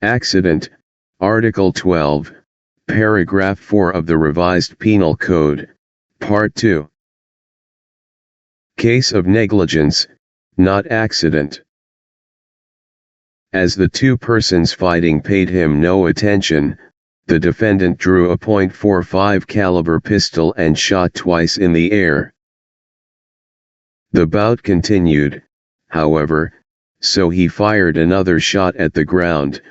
Accident, Article 12, Paragraph 4 of the Revised Penal Code, Part 2. Case of negligence, not accident. As the two persons fighting paid him no attention, the defendant drew a .45 caliber pistol and shot twice in the air. The bout continued, however, so he fired another shot at the ground,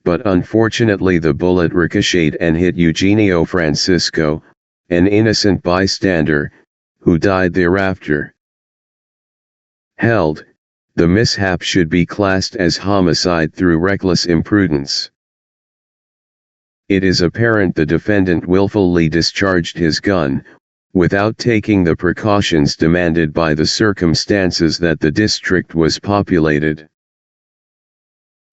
but unfortunately the bullet ricocheted and hit Eugenio Francisco, an innocent bystander, who died thereafter. Held, the mishap should be classed as homicide through reckless imprudence. It is apparent the defendant willfully discharged his gun, without taking the precautions demanded by the circumstances that the district was populated,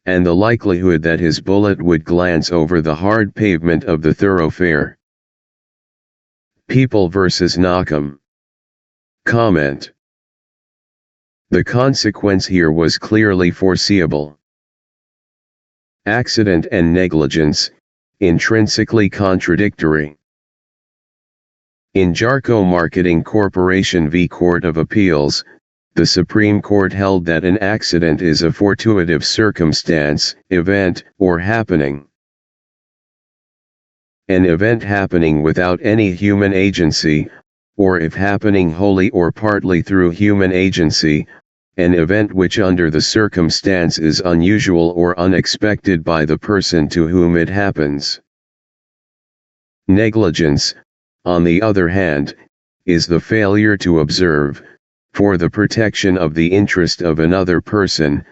and the likelihood that his bullet would glance over the hard pavement of the thoroughfare. People vs. Nocum. Comment. The consequence here was clearly foreseeable. Accident and negligence, intrinsically contradictory. In Jarco Marketing Corporation v. Court of Appeals, the Supreme Court held that an accident is a fortuitous circumstance, event, or happening. An event happening without any human agency, or if happening wholly or partly through human agency, an event which under the circumstance is unusual or unexpected by the person to whom it happens. Negligence, on the other hand, is the failure to observe, for the protection of the interest of another person,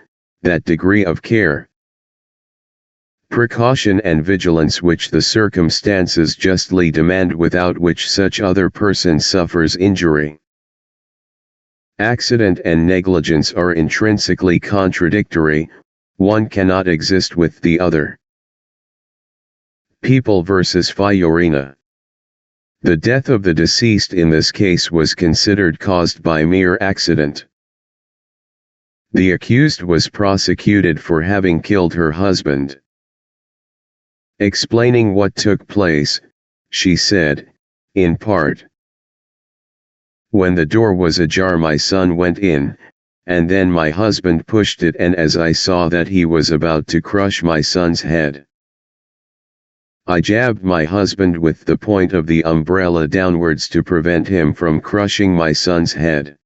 that degree of care, precaution and vigilance which the circumstances justly demand, without which such other person suffers injury. Accident and negligence are intrinsically contradictory, one cannot exist with the other. People vs. Fiorina. The death of the deceased in this case was considered caused by mere accident. The accused was prosecuted for having killed her husband. Explaining what took place, she said, in part, "When the door was ajar, my son went in, and then my husband pushed it, and as I saw that he was about to crush my son's head, I jabbed my husband with the point of the umbrella downwards to prevent him from crushing my son's head."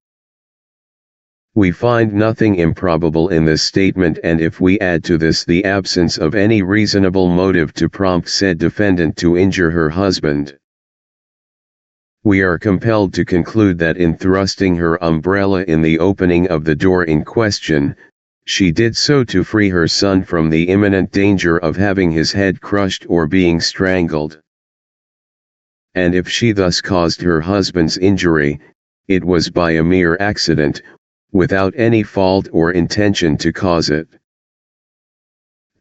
We find nothing improbable in this statement, and if we add to this the absence of any reasonable motive to prompt said defendant to injure her husband, we are compelled to conclude that in thrusting her umbrella in the opening of the door in question, she did so to free her son from the imminent danger of having his head crushed or being strangled. And if she thus caused her husband's injury, it was by a mere accident, without any fault or intention to cause it.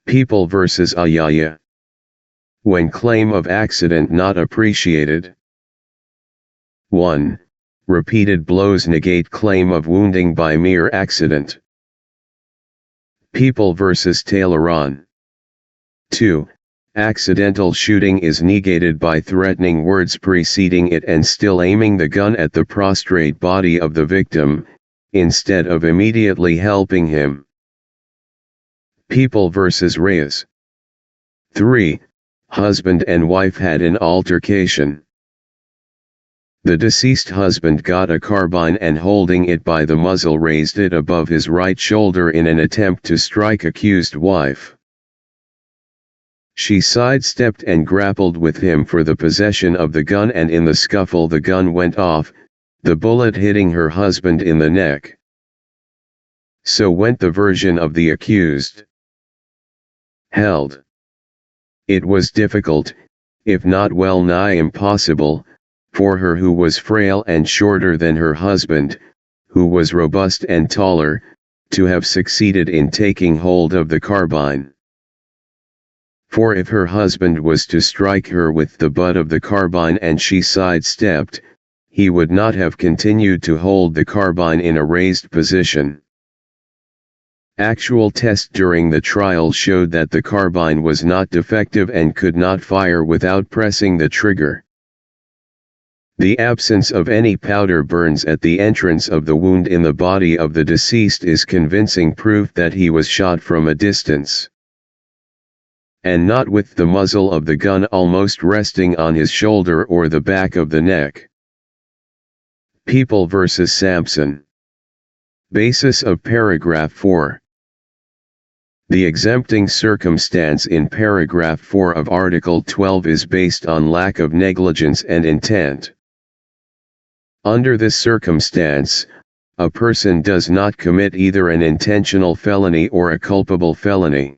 People vs. Ayala. When claim of accident not appreciated. 1. Repeated blows negate claim of wounding by mere accident. People vs. Tayloron. 2. Accidental shooting is negated by threatening words preceding it and still aiming the gun at the prostrate body of the victim, instead of immediately helping him. People vs. Reyes. 3. Husband and wife had an altercation. The deceased husband got a carbine and holding it by the muzzle raised it above his right shoulder in an attempt to strike accused wife. She sidestepped and grappled with him for the possession of the gun, and in the scuffle the gun went off, the bullet hitting her husband in the neck. So went the version of the accused. Held. It was difficult, if not well nigh impossible, for her who was frail and shorter than her husband, who was robust and taller, to have succeeded in taking hold of the carbine. For if her husband was to strike her with the butt of the carbine and she sidestepped, he would not have continued to hold the carbine in a raised position. Actual tests during the trial showed that the carbine was not defective and could not fire without pressing the trigger. The absence of any powder burns at the entrance of the wound in the body of the deceased is convincing proof that he was shot from a distance, and not with the muzzle of the gun almost resting on his shoulder or the back of the neck. People versus Sampson. Basis of paragraph 4. The exempting circumstance in paragraph 4 of Article 12 is based on lack of negligence and intent. Under this circumstance, a person does not commit either an intentional felony or a culpable felony.